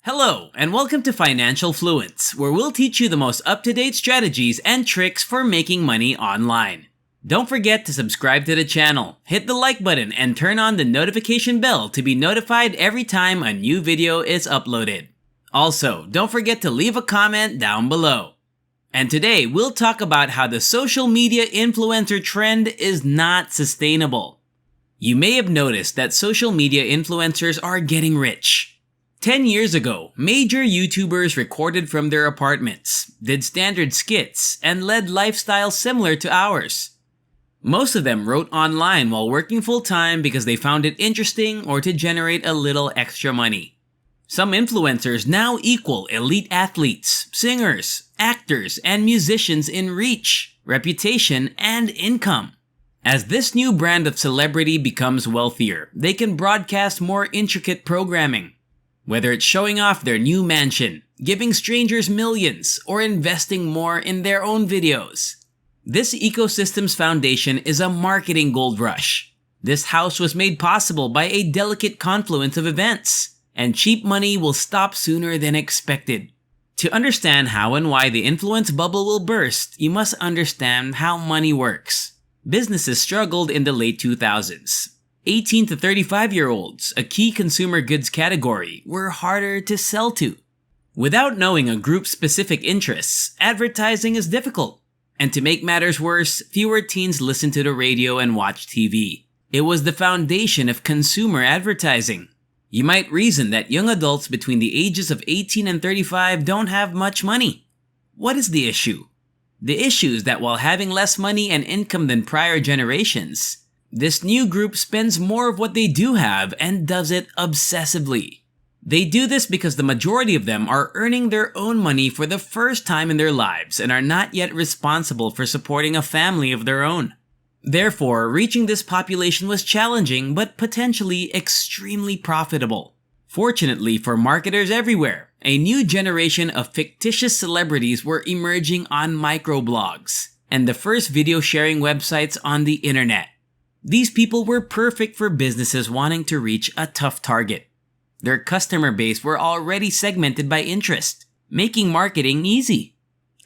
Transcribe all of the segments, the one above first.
Hello, and welcome to Financial Fluence, where we'll teach you the most up-to-date strategies and tricks for making money online. Don't forget to subscribe to the channel, hit the like button, and turn on the notification bell to be notified every time a new video is uploaded. Also, don't forget to leave a comment down below. And today, we'll talk about how the social media influencer trend is not sustainable. You may have noticed that social media influencers are getting rich. 10 years ago, major YouTubers recorded from their apartments, did standard skits, and led lifestyles similar to ours. Most of them wrote online while working full-time because they found it interesting or to generate a little extra money. Some influencers now equal elite athletes, singers, actors, and musicians in reach, reputation, and income. As this new brand of celebrity becomes wealthier, they can broadcast more intricate programming. Whether it's showing off their new mansion, giving strangers millions, or investing more in their own videos. This ecosystem's foundation is a marketing gold rush. This house was made possible by a delicate confluence of events, and cheap money will stop sooner than expected. To understand how and why the influence bubble will burst, you must understand how money works. Businesses struggled in the late 2000s. 18 to 35-year-olds, a key consumer goods category, were harder to sell to. Without knowing a group's specific interests, advertising is difficult. And to make matters worse, fewer teens listen to the radio and watch TV. It was the foundation of consumer advertising. You might reason that young adults between the ages of 18 and 35 don't have much money. What is the issue? The issue is that while having less money and income than prior generations, this new group spends more of what they do have and does it obsessively. They do this because the majority of them are earning their own money for the first time in their lives and are not yet responsible for supporting a family of their own. Therefore, reaching this population was challenging but potentially extremely profitable. Fortunately for marketers everywhere, a new generation of fictitious celebrities were emerging on microblogs and the first video sharing websites on the internet. These people were perfect for businesses wanting to reach a tough target. Their customer base were already segmented by interest, making marketing easy.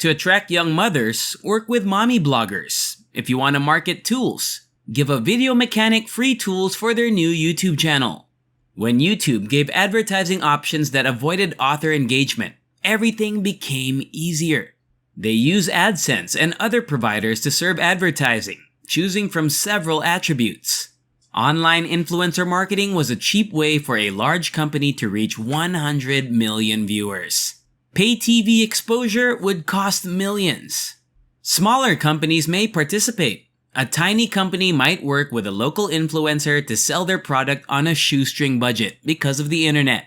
To attract young mothers, work with mommy bloggers. If you want to market tools, give a video mechanic free tools for their new YouTube channel. When YouTube gave advertising options that avoided author engagement, everything became easier. They use AdSense and other providers to serve advertising, choosing from several attributes. Online influencer marketing was a cheap way for a large company to reach 100 million viewers. Pay TV exposure would cost millions. Smaller companies may participate. A tiny company might work with a local influencer to sell their product on a shoestring budget because of the internet.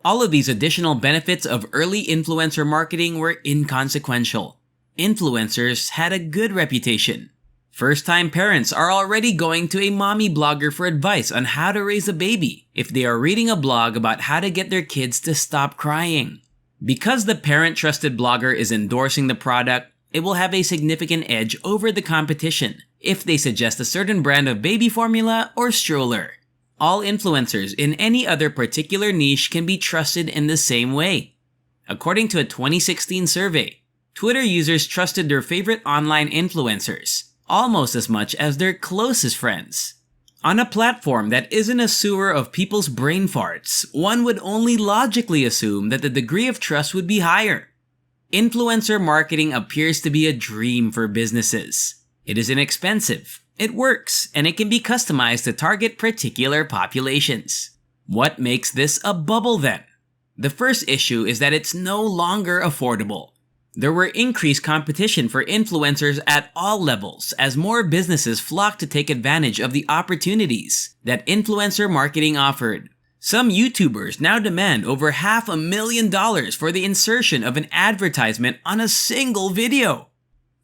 All of these additional benefits of early influencer marketing were inconsequential. Influencers had a good reputation. First-time parents are already going to a mommy blogger for advice on how to raise a baby if they are reading a blog about how to get their kids to stop crying. Because the parent-trusted blogger is endorsing the product, it will have a significant edge over the competition if they suggest a certain brand of baby formula or stroller. All influencers in any other particular niche can be trusted in the same way. According to a 2016 survey, Twitter users trusted their favorite online influencers almost as much as their closest friends. On a platform that isn't a sewer of people's brain farts, one would only logically assume that the degree of trust would be higher. Influencer marketing appears to be a dream for businesses. It is inexpensive, it works, and it can be customized to target particular populations. What makes this a bubble then? The first issue is that it's no longer affordable. There were increased competition for influencers at all levels as more businesses flocked to take advantage of the opportunities that influencer marketing offered. Some YouTubers now demand over $500,000 for the insertion of an advertisement on a single video.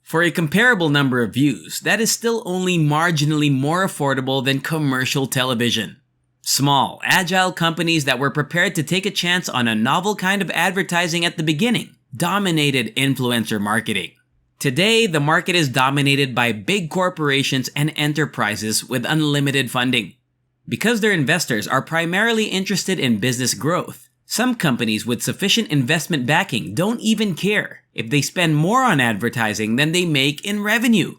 For a comparable number of views, that is still only marginally more affordable than commercial television. Small, agile companies that were prepared to take a chance on a novel kind of advertising at the beginning dominated influencer marketing. Today, the market is dominated by big corporations and enterprises with unlimited funding. Because their investors are primarily interested in business growth, Some companies with sufficient investment backing don't even care if they spend more on advertising than they make in revenue.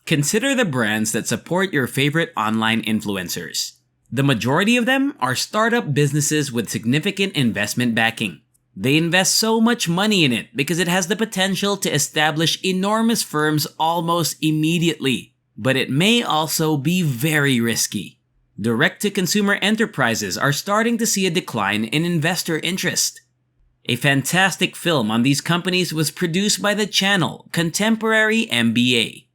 Consider the brands that support your favorite online influencers. The majority of them are startup businesses with significant investment backing. They invest so much money in it because it has the potential to establish enormous firms almost immediately. But it may also be very risky. Direct-to-consumer enterprises are starting to see a decline in investor interest. A fantastic film on these companies was produced by the channel Contemporary MBA.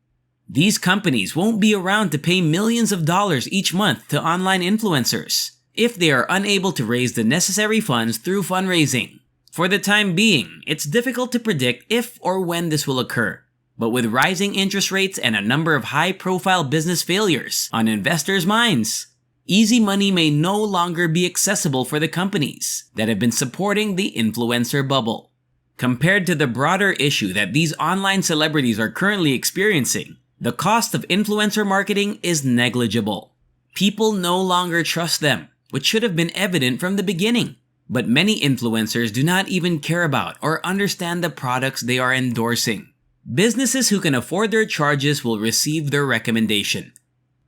These companies won't be around to pay millions of dollars each month to online influencers if they are unable to raise the necessary funds through fundraising. For the time being, it's difficult to predict if or when this will occur. But with rising interest rates and a number of high-profile business failures on investors' minds, easy money may no longer be accessible for the companies that have been supporting the influencer bubble. Compared to the broader issue that these online celebrities are currently experiencing, the cost of influencer marketing is negligible. People no longer trust them, which should have been evident from the beginning. But many influencers do not even care about or understand the products they are endorsing. Businesses who can afford their charges will receive their recommendation.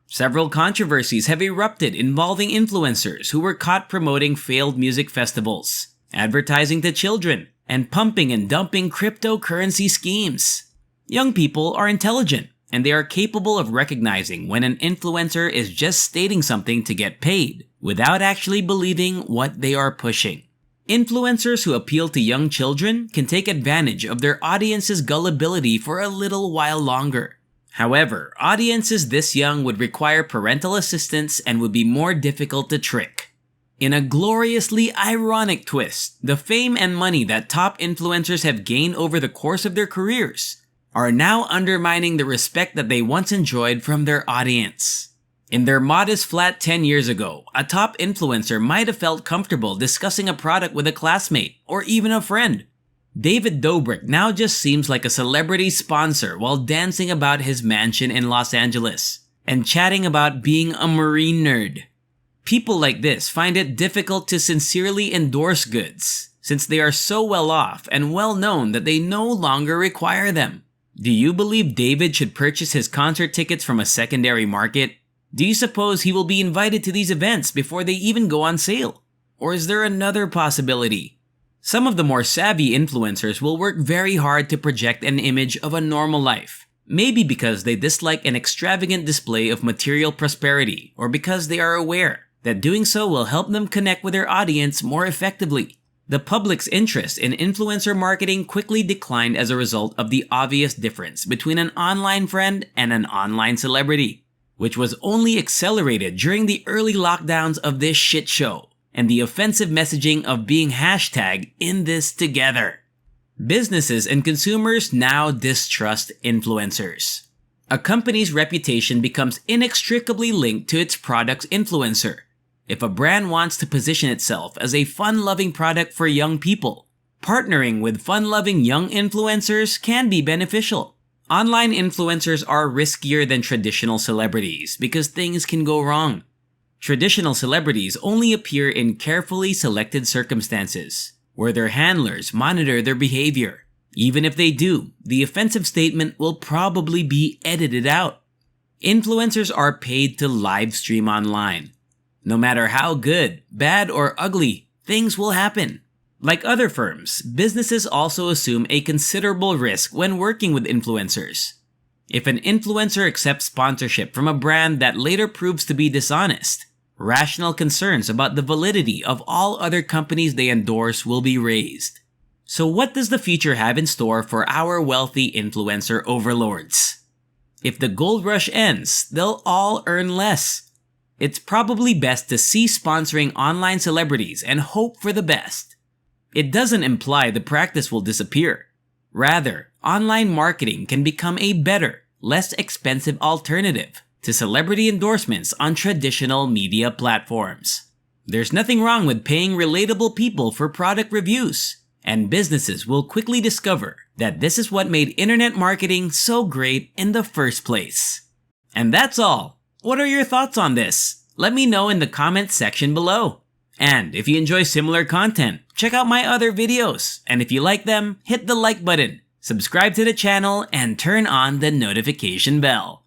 Several controversies have erupted involving influencers who were caught promoting failed music festivals, advertising to children, and pumping and dumping cryptocurrency schemes. Young people are intelligent, and they are capable of recognizing when an influencer is just stating something to get paid, without actually believing what they are pushing. Influencers who appeal to young children can take advantage of their audience's gullibility for a little while longer. However, audiences this young would require parental assistance and would be more difficult to trick. In a gloriously ironic twist, the fame and money that top influencers have gained over the course of their careers are now undermining the respect that they once enjoyed from their audience. In their modest flat 10 years ago, a top influencer might have felt comfortable discussing a product with a classmate or even a friend. David Dobrik now just seems like a celebrity sponsor while dancing about his mansion in Los Angeles and chatting about being a marine nerd. People like this find it difficult to sincerely endorse goods, since they are so well off and well known that they no longer require them. Do you believe David should purchase his concert tickets from a secondary market? Do you suppose he will be invited to these events before they even go on sale? Or is there another possibility? Some of the more savvy influencers will work very hard to project an image of a normal life. Maybe because they dislike an extravagant display of material prosperity, or because they are aware that doing so will help them connect with their audience more effectively. The public's interest in influencer marketing quickly declined as a result of the obvious difference between an online friend and an online celebrity, which was only accelerated during the early lockdowns of this shit show and the offensive messaging of being #in this together. Businesses and consumers now distrust influencers. A company's reputation becomes inextricably linked to its product's influencer. If a brand wants to position itself as a fun-loving product for young people, partnering with fun-loving young influencers can be beneficial. Online influencers are riskier than traditional celebrities because things can go wrong. Traditional celebrities only appear in carefully selected circumstances, where their handlers monitor their behavior. Even if they do, the offensive statement will probably be edited out. Influencers are paid to live stream online. No matter how good, bad, or ugly, things will happen. Like other firms, businesses also assume a considerable risk when working with influencers. If an influencer accepts sponsorship from a brand that later proves to be dishonest, rational concerns about the validity of all other companies they endorse will be raised. So what does the future have in store for our wealthy influencer overlords? If the gold rush ends, they'll all earn less. It's probably best to cease sponsoring online celebrities and hope for the best. It doesn't imply the practice will disappear. Rather, online marketing can become a better, less expensive alternative to celebrity endorsements on traditional media platforms. There's nothing wrong with paying relatable people for product reviews, and businesses will quickly discover that this is what made internet marketing so great in the first place. And that's all. What are your thoughts on this? Let me know in the comments section below. And if you enjoy similar content, check out my other videos. And if you like them, hit the like button, subscribe to the channel, and turn on the notification bell.